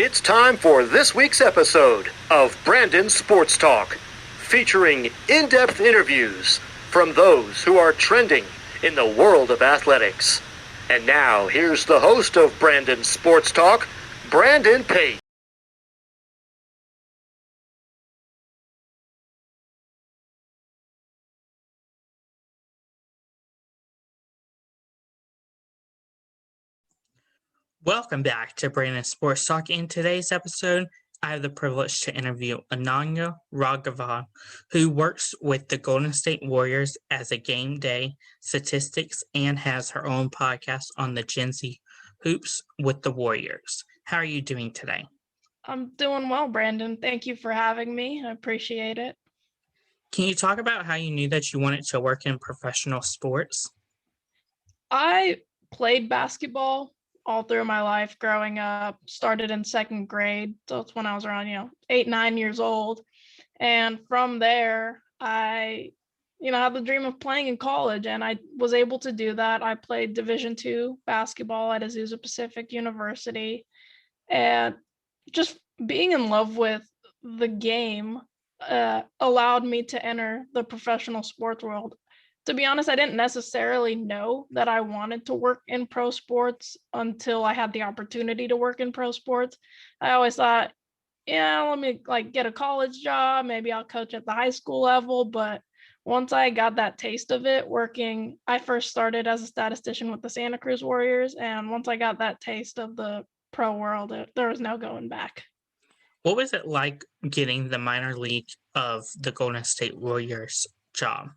It's time for this week's episode of Brandon Sports Talk, featuring in-depth interviews from those who are trending in the world of athletics. And now, here's the host of Brandon Sports Talk, Brandon Pate. Welcome back to Brandon Sports Talk. In today's episode, I have the privilege to interview Annanya Raghaven, who works with the Golden State Warriors as a game day statistics and has her own podcast on the Genz Hoops with the Warriors. How are you doing today? I'm doing well, Brandon. Thank you for having me. I appreciate it. Can you talk about how you knew that you wanted to work in professional sports? I played basketball all through my life growing up. Started in second grade. So that's when I was around, 8, 9 years old. And from there, I, had the dream of playing in college, and I was able to do that. I played Division II basketball at Azusa Pacific University, and just being in love with the game allowed me to enter the professional sports world. To be honest, I didn't necessarily know that I wanted to work in pro sports until I had the opportunity to work in pro sports. I always thought, let me get a college job. Maybe I'll coach at the high school level. But once I got that taste of it working, I first started as a statistician with the Santa Cruz Warriors. And once I got that taste of the pro world, there was no going back. What was it like getting the minor league of the Golden State Warriors job?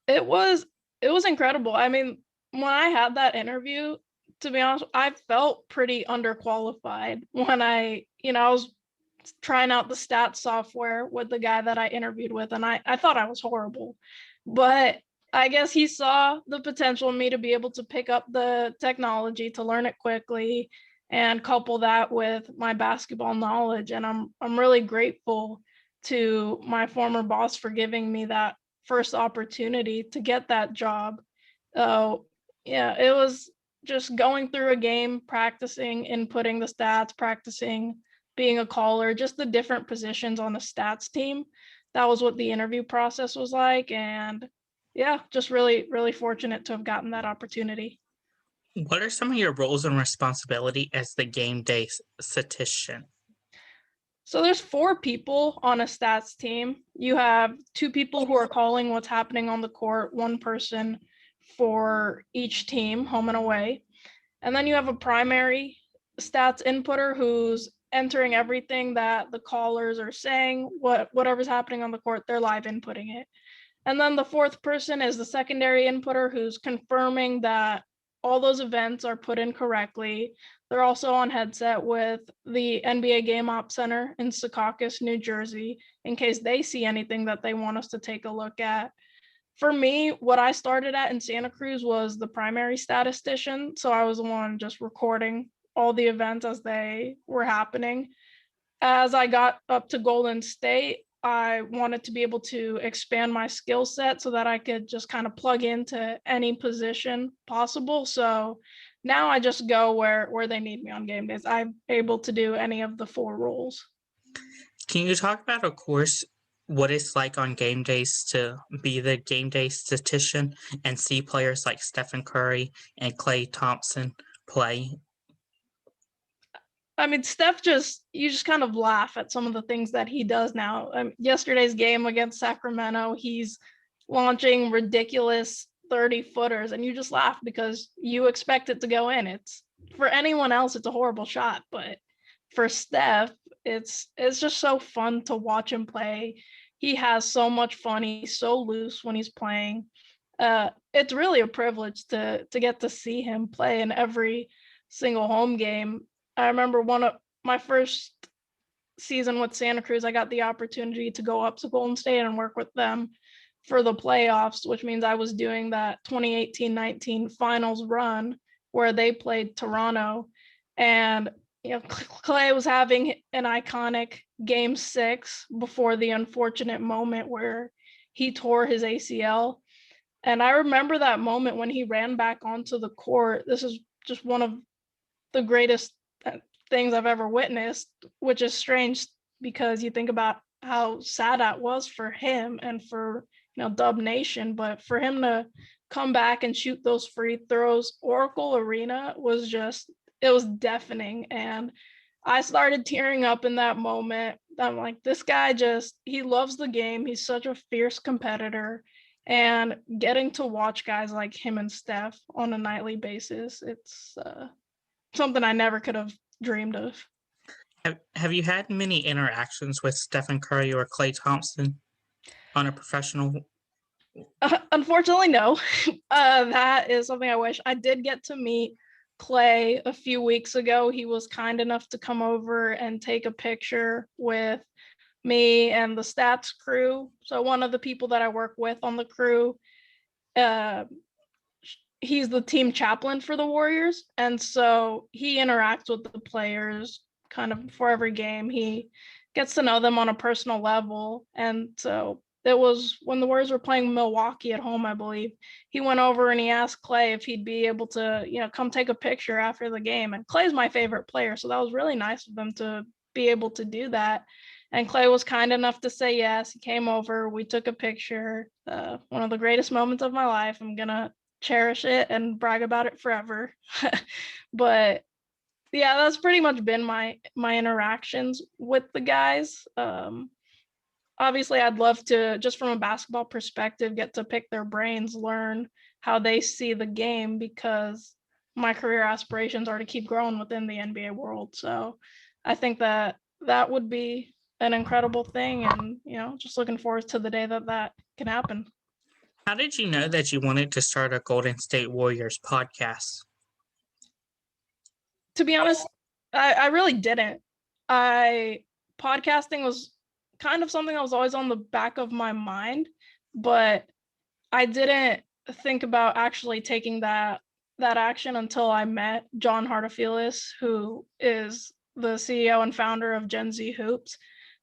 It was incredible. I mean, when I had that interview, to be honest, I felt pretty underqualified when I was trying out the stats software with the guy that I interviewed with, and I thought I was horrible. But I guess he saw the potential in me to be able to pick up the technology, to learn it quickly, and couple that with my basketball knowledge. And I'm really grateful to my former boss for giving me that first opportunity to get that job. It was just going through a game, practicing, inputting the stats, practicing being a caller, just the different positions on the stats team. That was what the interview process was like. And just really, really fortunate to have gotten that opportunity. What are some of your roles and responsibility as the game day statistician? So there's 4 people on a stats team. You have 2 people who are calling what's happening on the court, 1 person for each team, home and away. And then you have a primary stats inputter who's entering everything that the callers are saying, whatever's happening on the court, they're live inputting it. And then the 4th person is the secondary inputter who's confirming that all those events are put in correctly. They're also on headset with the NBA Game Ops Center in Secaucus, New Jersey, in case they see anything that they want us to take a look at. For me, what I started at in Santa Cruz was the primary statistician. So I was the one just recording all the events as they were happening. As I got up to Golden State, I wanted to be able to expand my skill set so that I could just kind of plug into any position possible. So now I just go where they need me on game days. I'm able to do any of the 4 roles. Can you talk about, of course, what it's like on game days to be the game day statistician and see players like Stephen Curry and Klay Thompson play? I mean, you just kind of laugh at some of the things that he does now. Yesterday's game against Sacramento, he's launching ridiculous 30-footers, and you just laugh because you expect it to go in. It's, for anyone else, it's a horrible shot, but for Steph, it's just so fun to watch him play. He has so much fun. He's so loose when he's playing. It's really a privilege to get to see him play in every single home game. I remember one of my first season with Santa Cruz, I got the opportunity to go up to Golden State and work with them for the playoffs, which means I was doing that 2018-19 finals run where they played Toronto. And Klay was having an iconic game 6 before the unfortunate moment where he tore his ACL. And I remember that moment when he ran back onto the court. This is just one of the greatest things I've ever witnessed, which is strange because you think about how sad that was for him and for, Dub Nation, but for him to come back and shoot those free throws, Oracle Arena it was deafening. And I started tearing up in that moment. I'm like, this guy he loves the game. He's such a fierce competitor. And getting to watch guys like him and Steph on a nightly basis, it's something I never could have dreamed of. Have you had many interactions with Stephen Curry or Klay Thompson on a professional? Unfortunately, no. That is something I wish. I did get to meet Klay a few weeks ago. He was kind enough to come over and take a picture with me and the stats crew. So one of the people that I work with on the crew, he's the team chaplain for the Warriors. And so he interacts with the players kind of before every game. He gets to know them on a personal level. And so it was when the Warriors were playing Milwaukee at home, I believe. He went over and he asked Klay if he'd be able to, come take a picture after the game. And Klay's my favorite player. So that was really nice of them to be able to do that. And Klay was kind enough to say yes. He came over. We took a picture. One of the greatest moments of my life. I'm going to cherish it and brag about it forever. But yeah, that's pretty much been my interactions with the guys. Obviously, I'd love to, just from a basketball perspective, get to pick their brains, learn how they see the game, because my career aspirations are to keep growing within the NBA world. So I think that would be an incredible thing. And, just looking forward to the day that can happen. How did you know that you wanted to start a Golden State Warriors podcast? To be honest, I really didn't. Podcasting was kind of something that was always on the back of my mind, but I didn't think about actually taking that action until I met John Hartofielis, who is the CEO and founder of Genz Hoops.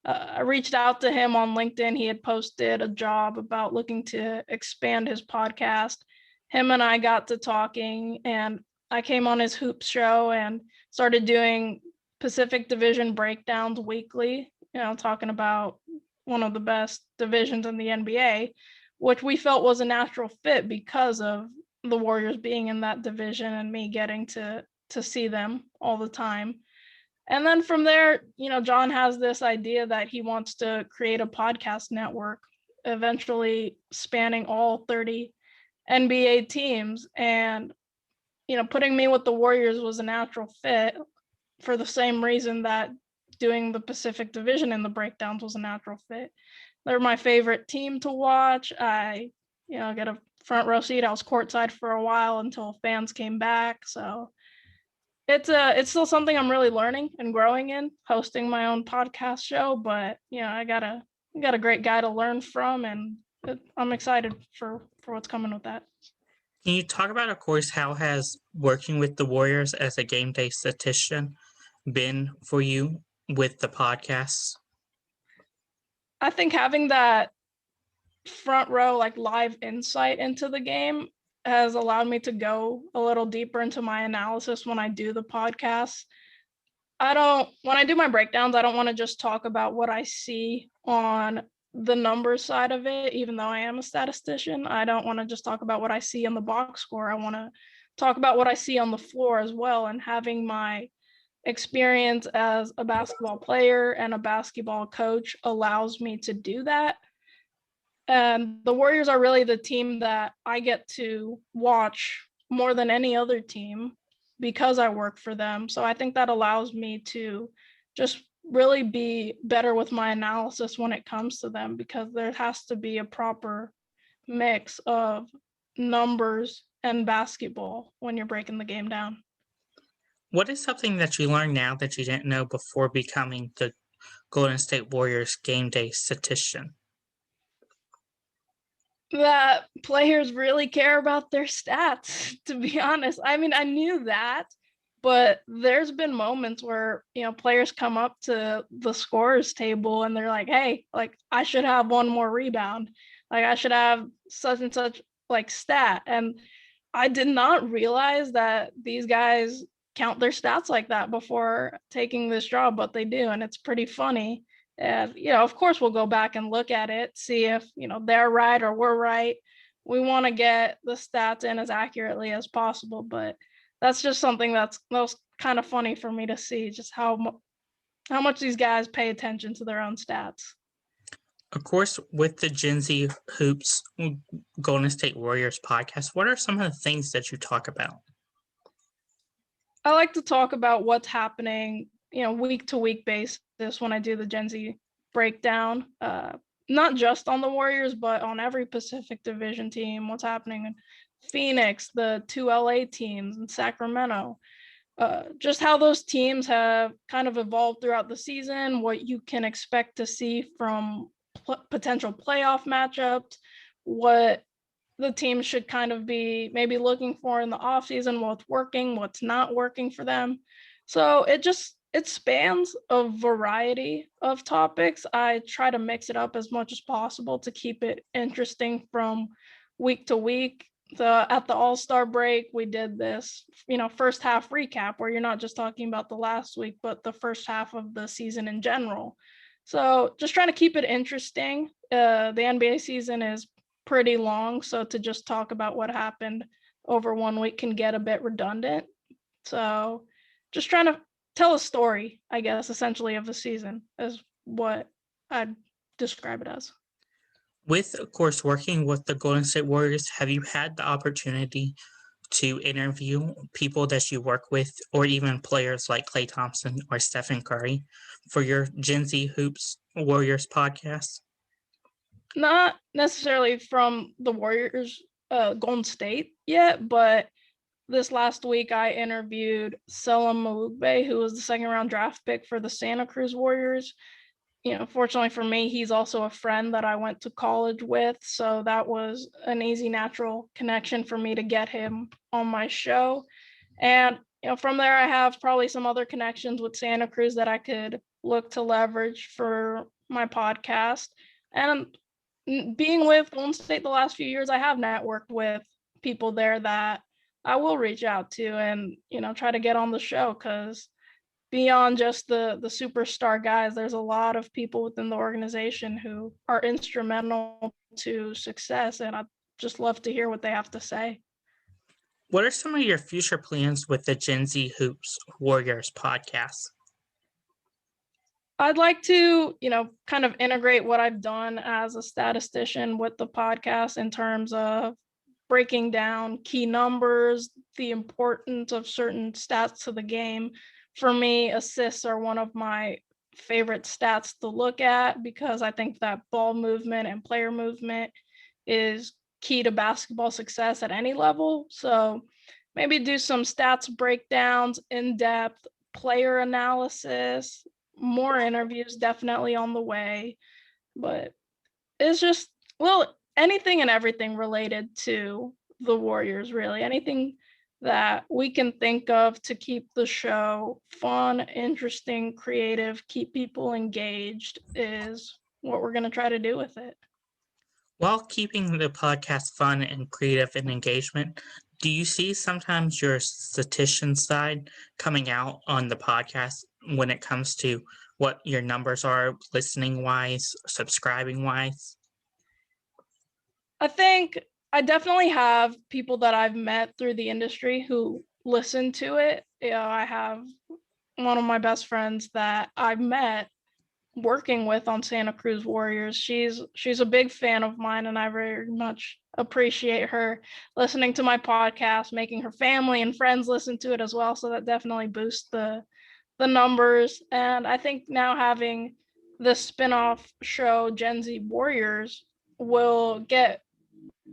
I reached out to him on LinkedIn. He had posted a job about looking to expand his podcast. Him and I got to talking, and I came on his Hoops show and started doing Pacific Division breakdowns weekly, talking about one of the best divisions in the NBA, which we felt was a natural fit because of the Warriors being in that division and me getting to see them all the time. And then from there, John has this idea that he wants to create a podcast network, eventually spanning all 30 NBA teams. And, putting me with the Warriors was a natural fit for the same reason that doing the Pacific Division in the breakdowns was a natural fit. They're my favorite team to watch. I, get a front row seat. I was courtside for a while until fans came back. So it's still something I'm really learning and growing in, hosting my own podcast show. But I got a great guy to learn from, and I'm excited for what's coming with that. Can you talk about, of course, how has working with the Warriors as a game day statistician been for you with the podcasts? I think having that front row, live insight into the game has allowed me to go a little deeper into my analysis when I do the podcasts. When I do my breakdowns, I don't want to just talk about what I see on the numbers side of it, even though I am a statistician. I don't want to just talk about what I see on the box score. I want to talk about what I see on the floor as well. And having my experience as a basketball player and a basketball coach allows me to do that. And the Warriors are really the team that I get to watch more than any other team because I work for them. So I think that allows me to just really be better with my analysis when it comes to them, because there has to be a proper mix of numbers and basketball when you're breaking the game down. What is something that you learned now that you didn't know before becoming the Golden State Warriors game day statistician? That players really care about their stats, to be honest. I mean, I knew that, but there's been moments where, players come up to the scorers table and they're like, hey, I should have one more rebound. I should have such and such stat. And I did not realize that these guys count their stats like that before taking this job, but they do, and it's pretty funny. And, of course we'll go back and look at it, see if, they're right or we're right. We want to get the stats in as accurately as possible, but that's just something that was kind of funny for me to see, just how much these guys pay attention to their own stats. Of course, with the Genz Hoops Golden State Warriors podcast, what are some of the things that you talk about? I like to talk about what's happening, week to week basis when I do the Genz breakdown, not just on the Warriors, but on every Pacific Division team, what's happening in Phoenix, the 2 LA teams, in Sacramento, just how those teams have kind of evolved throughout the season, what you can expect to see from potential playoff matchups, what the team should kind of be maybe looking for in the offseason, what's working, what's not working for them. So it spans a variety of topics. I try to mix it up as much as possible to keep it interesting from week to week. At the All-Star break, we did this, first half recap where you're not just talking about the last week, but the first half of the season in general. So just trying to keep it interesting. The NBA season is pretty long, so to just talk about what happened over 1 week can get a bit redundant. So just trying to tell a story, I guess, essentially of the season is what I'd describe it as. With, of course, working with the Golden State Warriors, have you had the opportunity to interview people that you work with, or even players like Klay Thompson or Stephen Curry, for your Genz Hoops Warriors podcast? Not necessarily from the Warriors, Golden State yet, but this last week I interviewed Selim Malugbe, who was the second-round draft pick for the Santa Cruz Warriors. Fortunately for me, he's also a friend that I went to college with, so that was an easy, natural connection for me to get him on my show. And from there, I have probably some other connections with Santa Cruz that I could look to leverage for my podcast. And being with Golden State the last few years, I have networked with people there that I will reach out to and try to get on the show, because beyond just the superstar guys, there's a lot of people within the organization who are instrumental to success, and I'd just love to hear what they have to say. What are some of your future plans with the Genz Hoops Warriors podcast? I'd like to, kind of integrate what I've done as a statistician with the podcast in terms of breaking down key numbers, the importance of certain stats to the game. For me, assists are one of my favorite stats to look at, because I think that ball movement and player movement is key to basketball success at any level. So maybe do some stats breakdowns, in-depth player analysis, more interviews definitely on the way. But it's just, anything and everything related to the Warriors, really. Anything that we can think of to keep the show fun, interesting, creative, keep people engaged is what we're going to try to do with it. While keeping the podcast fun and creative and engagement, do you see sometimes your statistician side coming out on the podcast when it comes to what your numbers are, listening-wise, subscribing-wise? I think I definitely have people that I've met through the industry who listen to it. I have one of my best friends that I've met working with on Santa Cruz Warriors. She's a big fan of mine, and I very much appreciate her listening to my podcast, making her family and friends listen to it as well. So that definitely boosts the numbers. And I think now having the spinoff show Genz Warriors will get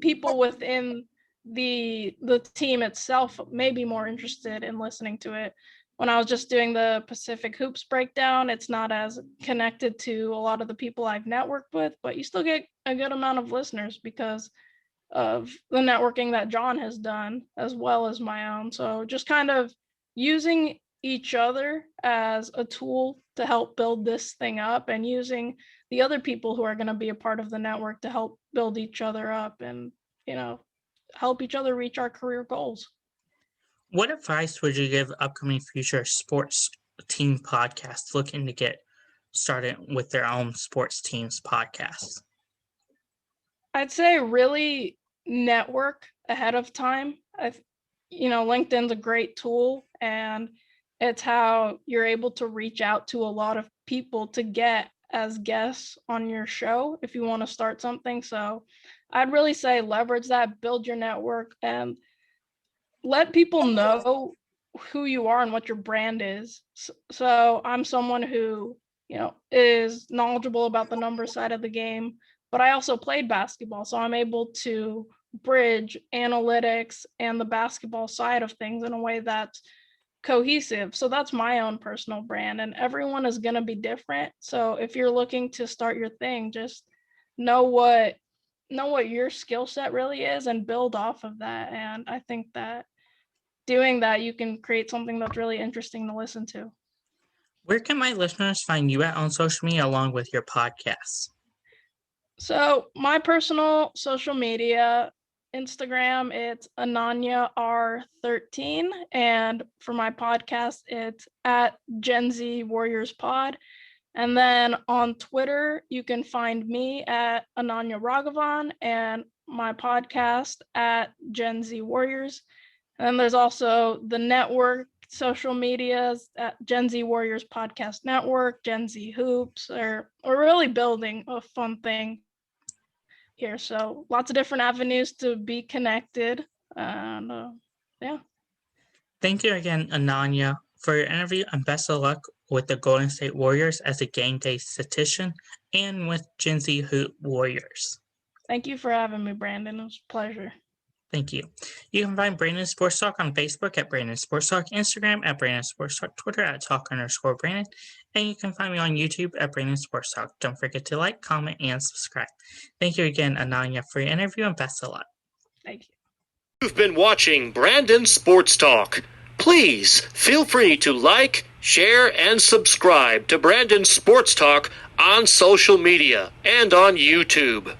people within the team itself maybe more interested in listening to it. When I was just doing the Pacific Hoops breakdown, it's not as connected to a lot of the people I've networked with, but you still get a good amount of listeners because of the networking that John has done as well as my own. So just kind of using each other as a tool to help build this thing up, and using the other people who are going to be a part of the network to help build each other up and, help each other reach our career goals. What advice would you give upcoming future sports team podcasts looking to get started with their own sports teams podcast? I'd say really network ahead of time. LinkedIn's a great tool, and it's how you're able to reach out to a lot of people to get as guests on your show if you want to start something. So I'd really say leverage that, build your network, and let people know who you are and what your brand is. So I'm someone who, is knowledgeable about the number side of the game, but I also played basketball. So I'm able to bridge analytics and the basketball side of things in a way that's cohesive. So that's my own personal brand, and everyone is going to be different. So if you're looking to start your thing, just know what your skill set really is and build off of that. And I think that doing that, you can create something that's really interesting to listen to. Where can my listeners find you at on social media along with your podcasts? So my personal social media, Instagram, it's Annanya R13. And for my podcast, it's at Genz Warriors Pod. And then on Twitter, you can find me at Annanya Raghaven and my podcast at Genz Warriors. And then there's also the network social medias at Genz Warriors Podcast Network, Genz Hoops. We're really building a fun thing here. So lots of different avenues to be connected. And yeah. Thank you again, Annanya, for your interview, and best of luck with the Golden State Warriors as a game day statistician and with Genz Hoop Warriors. Thank you for having me, Brandon. It was a pleasure. Thank you. You can find Brandon Sports Talk on Facebook at Brandon Sports Talk, Instagram at Brandon Sports Talk, Twitter at Talk_Brandon, and you can find me on YouTube at Brandon Sports Talk. Don't forget to like, comment, and subscribe. Thank you again, Annanya, for your interview, and best of luck. Thank you. You've been watching Brandon Sports Talk. Please feel free to like, share, and subscribe to Brandon Sports Talk on social media and on YouTube.